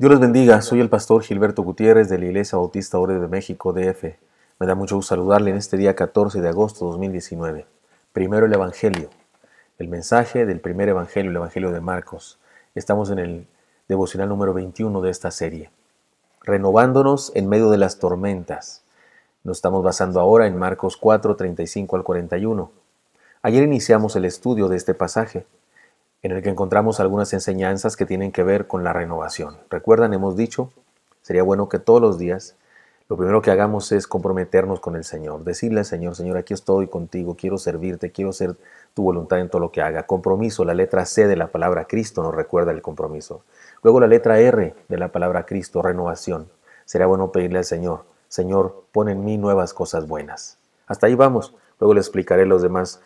Dios les bendiga, soy el pastor Gilberto Gutiérrez de la Iglesia Bautista Ore de México, DF. Me da mucho gusto saludarle en este día 14 de agosto de 2019. Primero el Evangelio, el mensaje del primer Evangelio, el Evangelio de Marcos. Estamos en el devocional número 21 de esta serie. Renovándonos en medio de las tormentas. Nos estamos basando ahora en Marcos 4, 35 al 41. Ayer iniciamos el estudio de este pasaje, en el que encontramos algunas enseñanzas que tienen que ver con la renovación. Recuerdan, hemos dicho, sería bueno que todos los días lo primero que hagamos es comprometernos con el Señor, decirle al Señor, Señor, aquí estoy contigo, quiero servirte, quiero hacer tu voluntad en todo lo que haga. Compromiso, la letra C de la palabra Cristo nos recuerda el compromiso. Luego la letra R de la palabra Cristo, renovación. Sería bueno pedirle al Señor, Señor, pon en mí nuevas cosas buenas. Hasta ahí vamos, luego le explicaré los demás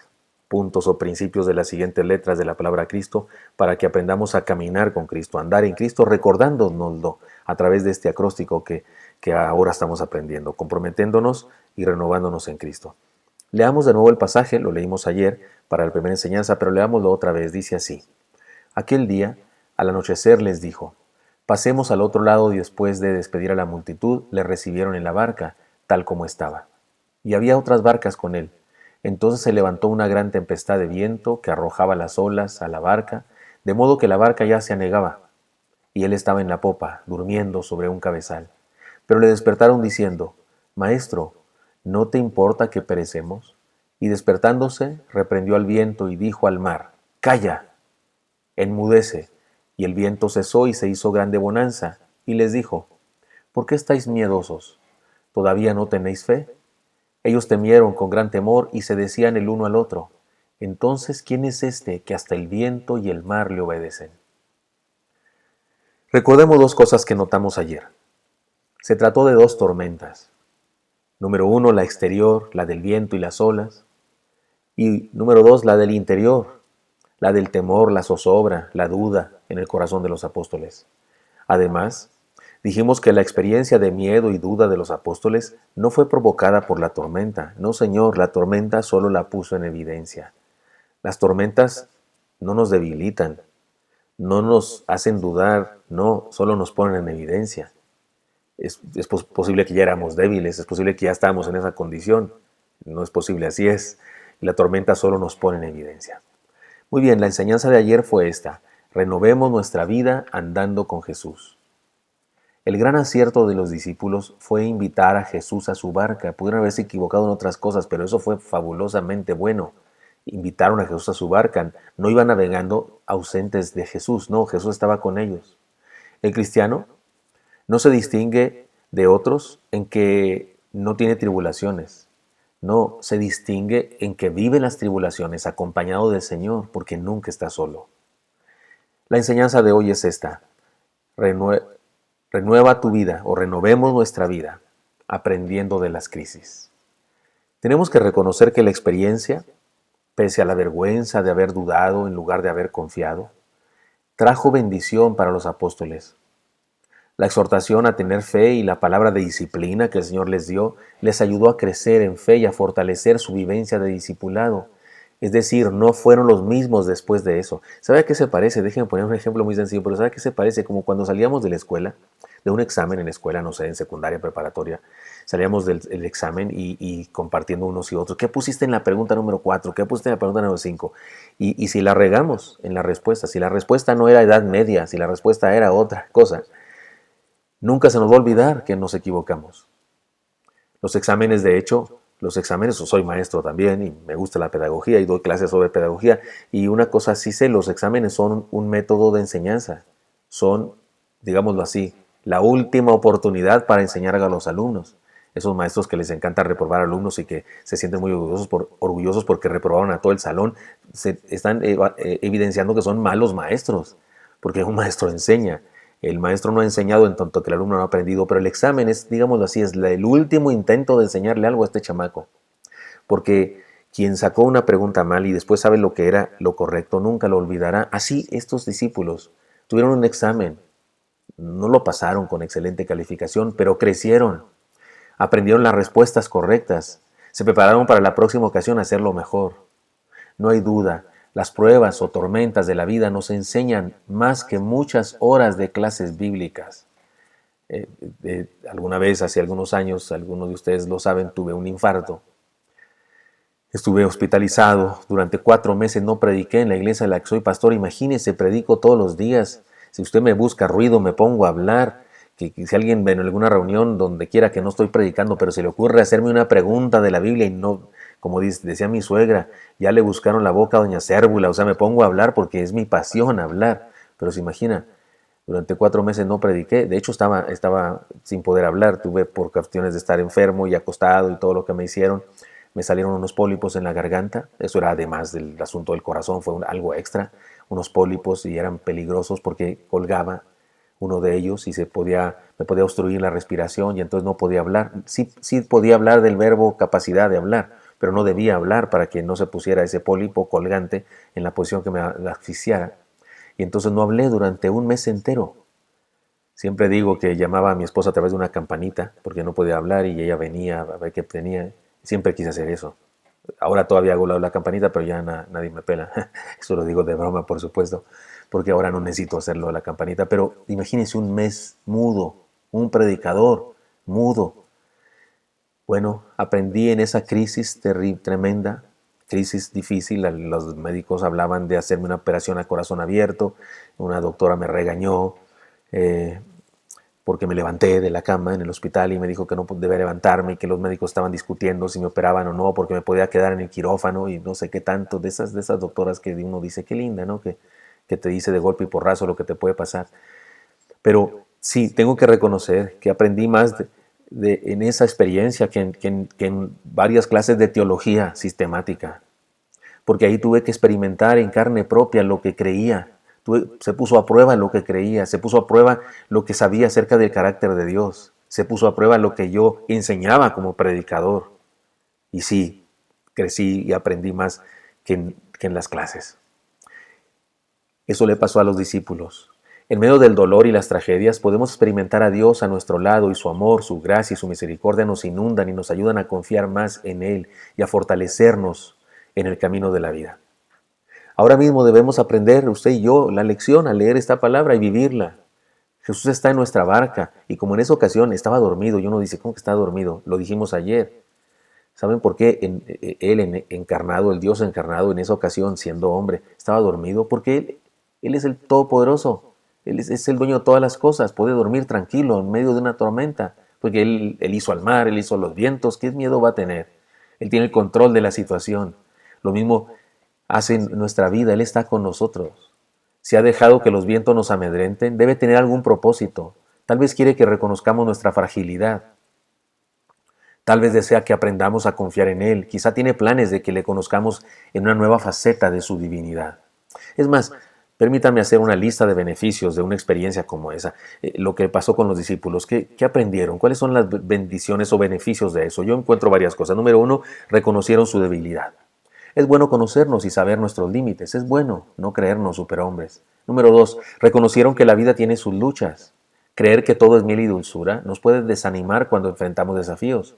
puntos o principios de las siguientes letras de la palabra Cristo para que aprendamos a caminar con Cristo, a andar en Cristo, recordándonoslo a través de este acróstico que ahora estamos aprendiendo, comprometiéndonos y renovándonos en Cristo. Leamos de nuevo el pasaje, lo leímos ayer para la primera enseñanza, pero leámoslo otra vez, dice así. Aquel día, al anochecer, les dijo, pasemos al otro lado y después de despedir a la multitud, le recibieron en la barca, tal como estaba. Y había otras barcas con él. Entonces se levantó una gran tempestad de viento que arrojaba las olas a la barca, de modo que la barca ya se anegaba, y él estaba en la popa, durmiendo sobre un cabezal. Pero le despertaron diciendo, Maestro, ¿no te importa que perecemos? Y despertándose, reprendió al viento y dijo al mar, Calla, enmudece. Y el viento cesó y se hizo grande bonanza. Y les dijo, ¿por qué estáis miedosos? ¿Todavía no tenéis fe? Ellos temieron con gran temor y se decían el uno al otro, entonces, ¿quién es este que hasta el viento y el mar le obedecen? Recordemos dos cosas que notamos ayer. Se trató de dos tormentas. Número uno, la exterior, la del viento y las olas. Y número dos, la del interior, la del temor, la zozobra, la duda en el corazón de los apóstoles. Además, dijimos que la experiencia de miedo y duda de los apóstoles no fue provocada por la tormenta. No, Señor, la tormenta solo la puso en evidencia. Las tormentas no nos debilitan, no nos hacen dudar, no, solo nos ponen en evidencia. Es posible que ya éramos débiles, es posible que ya estábamos en esa condición. No es posible, así es. La tormenta solo nos pone en evidencia. Muy bien, la enseñanza de ayer fue esta. Renovemos nuestra vida andando con Jesús. El gran acierto de los discípulos fue invitar a Jesús a su barca. Pudieron haberse equivocado en otras cosas, pero eso fue fabulosamente bueno. Invitaron a Jesús a su barca. No iban navegando ausentes de Jesús, no, Jesús estaba con ellos. El cristiano no se distingue de otros en que no tiene tribulaciones. No, se distingue en que vive las tribulaciones acompañado del Señor, porque nunca está solo. La enseñanza de hoy es esta. Renueva tu vida o renovemos nuestra vida aprendiendo de las crisis. Tenemos que reconocer que la experiencia, pese a la vergüenza de haber dudado en lugar de haber confiado, trajo bendición para los apóstoles. La exhortación a tener fe y la palabra de disciplina que el Señor les dio les ayudó a crecer en fe y a fortalecer su vivencia de discipulado. Es decir, no fueron los mismos después de eso. ¿Sabe a qué se parece? Déjenme poner un ejemplo muy sencillo, pero ¿sabe a qué se parece? Como cuando salíamos de la escuela, de un examen en la escuela, no sé, en secundaria, preparatoria, salíamos del examen y compartiendo unos y otros. ¿Qué pusiste en la pregunta número 4? ¿Qué pusiste en la pregunta número 5? Y si la regamos en la respuesta, si la respuesta no era edad media, si la respuesta era otra cosa, nunca se nos va a olvidar que nos equivocamos. Los exámenes, de hecho, soy maestro también y me gusta la pedagogía y doy clases sobre pedagogía. Y una cosa sí sé, los exámenes son un método de enseñanza. Son, digámoslo así, la última oportunidad para enseñar a los alumnos. Esos maestros que les encanta reprobar alumnos y que se sienten muy orgullosos porque reprobaron a todo el salón, se están evidenciando que son malos maestros, porque un maestro enseña. El maestro no ha enseñado en tanto que el alumno no ha aprendido, pero el examen es, digámoslo así, es el último intento de enseñarle algo a este chamaco. Porque quien sacó una pregunta mal y después sabe lo que era lo correcto, nunca lo olvidará. Así estos discípulos tuvieron un examen, no lo pasaron con excelente calificación, pero crecieron, aprendieron las respuestas correctas, se prepararon para la próxima ocasión a hacerlo mejor. No hay duda, las pruebas o tormentas de la vida nos enseñan más que muchas horas de clases bíblicas. Alguna vez, hace algunos años, algunos de ustedes lo saben, tuve un infarto. Estuve hospitalizado durante 4 meses, no prediqué en la iglesia de la que soy pastor. Imagínese, predico todos los días. Si usted me busca ruido, me pongo a hablar. Que si alguien en alguna reunión donde quiera que no estoy predicando, pero se le ocurre hacerme una pregunta de la Biblia y no, como decía mi suegra, ya le buscaron la boca a doña Cérvula, o sea, me pongo a hablar porque es mi pasión hablar. Pero se imagina, durante 4 meses no prediqué, de hecho estaba sin poder hablar, tuve por cuestiones de estar enfermo y acostado y todo lo que me hicieron, me salieron unos pólipos en la garganta, eso era además del asunto del corazón, fue algo extra, unos pólipos y eran peligrosos porque colgaba uno de ellos y me podía obstruir la respiración y entonces no podía hablar, sí podía hablar del verbo capacidad de hablar, pero no debía hablar para que no se pusiera ese pólipo colgante en la posición que me asfixiara. Y entonces no hablé durante un mes entero. Siempre digo que llamaba a mi esposa a través de una campanita porque no podía hablar y ella venía a ver qué tenía. Siempre quise hacer eso. Ahora todavía hago la campanita, pero ya nadie me pela. Eso lo digo de broma, por supuesto, porque ahora no necesito hacerlo la campanita. Pero imagínense un mes mudo, un predicador mudo. Bueno, aprendí en esa crisis tremenda, crisis difícil. Los médicos hablaban de hacerme una operación a corazón abierto. Una doctora me regañó porque me levanté de la cama en el hospital y me dijo que no debía levantarme y que los médicos estaban discutiendo si me operaban o no porque me podía quedar en el quirófano y no sé qué tanto. De esas doctoras que uno dice, qué linda, ¿no? Que te dice de golpe y porrazo lo que te puede pasar. Pero sí, tengo que reconocer que aprendí más en esa experiencia que en varias clases de teología sistemática, porque ahí tuve que experimentar en carne propia lo que creía. Se puso a prueba lo que creía, se puso a prueba lo que sabía acerca del carácter de Dios, se puso a prueba lo que yo enseñaba como predicador. Y sí, crecí y aprendí más que en las clases. Eso le pasó a los discípulos. En medio del dolor y las tragedias podemos experimentar a Dios a nuestro lado y su amor, su gracia y su misericordia nos inundan y nos ayudan a confiar más en Él y a fortalecernos en el camino de la vida. Ahora mismo debemos aprender, usted y yo, la lección a leer esta palabra y vivirla. Jesús está en nuestra barca y como en esa ocasión estaba dormido, y uno dice, ¿cómo que está dormido? Lo dijimos ayer. ¿Saben por qué Él encarnado, el Dios encarnado en esa ocasión siendo hombre, estaba dormido? Porque Él es el Todopoderoso. Él es el dueño de todas las cosas, puede dormir tranquilo en medio de una tormenta, porque Él hizo al mar, Él hizo los vientos, ¿qué miedo va a tener? Él tiene el control de la situación. Lo mismo hace en nuestra vida, Él está con nosotros. Si ha dejado que los vientos nos amedrenten, debe tener algún propósito. Tal vez quiere que reconozcamos nuestra fragilidad. Tal vez desea que aprendamos a confiar en Él. Quizá tiene planes de que le conozcamos en una nueva faceta de su divinidad. Es más, permítanme hacer una lista de beneficios de una experiencia como esa. Lo que pasó con los discípulos. ¿Qué aprendieron? ¿Cuáles son las bendiciones o beneficios de eso? Yo encuentro varias cosas. Número 1, reconocieron su debilidad. Es bueno conocernos y saber nuestros límites. Es bueno no creernos superhombres. Número 2, reconocieron que la vida tiene sus luchas. Creer que todo es miel y dulzura nos puede desanimar cuando enfrentamos desafíos.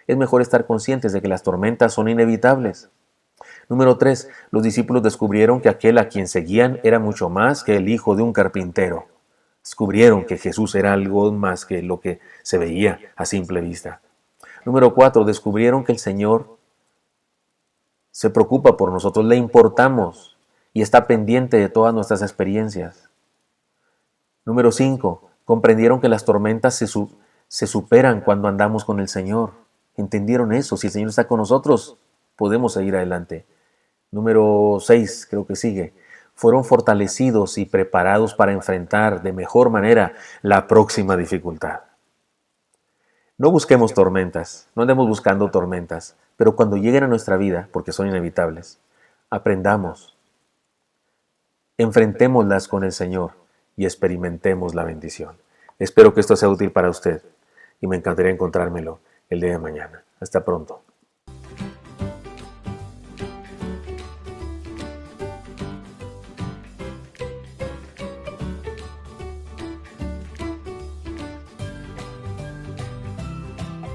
Es mejor estar conscientes de que las tormentas son inevitables. Número 3, los discípulos descubrieron que aquel a quien seguían era mucho más que el hijo de un carpintero. Descubrieron que Jesús era algo más que lo que se veía a simple vista. Número 4, descubrieron que el Señor se preocupa por nosotros, le importamos y está pendiente de todas nuestras experiencias. Número 5, comprendieron que las tormentas se superan cuando andamos con el Señor. ¿Entendieron eso? Si el Señor está con nosotros, podemos seguir adelante. Número 6, creo que sigue. Fueron fortalecidos y preparados para enfrentar de mejor manera la próxima dificultad. No busquemos tormentas, no andemos buscando tormentas, pero cuando lleguen a nuestra vida, porque son inevitables, aprendamos, enfrentémoslas con el Señor y experimentemos la bendición. Espero que esto sea útil para usted y me encantaría encontrármelo el día de mañana. Hasta pronto.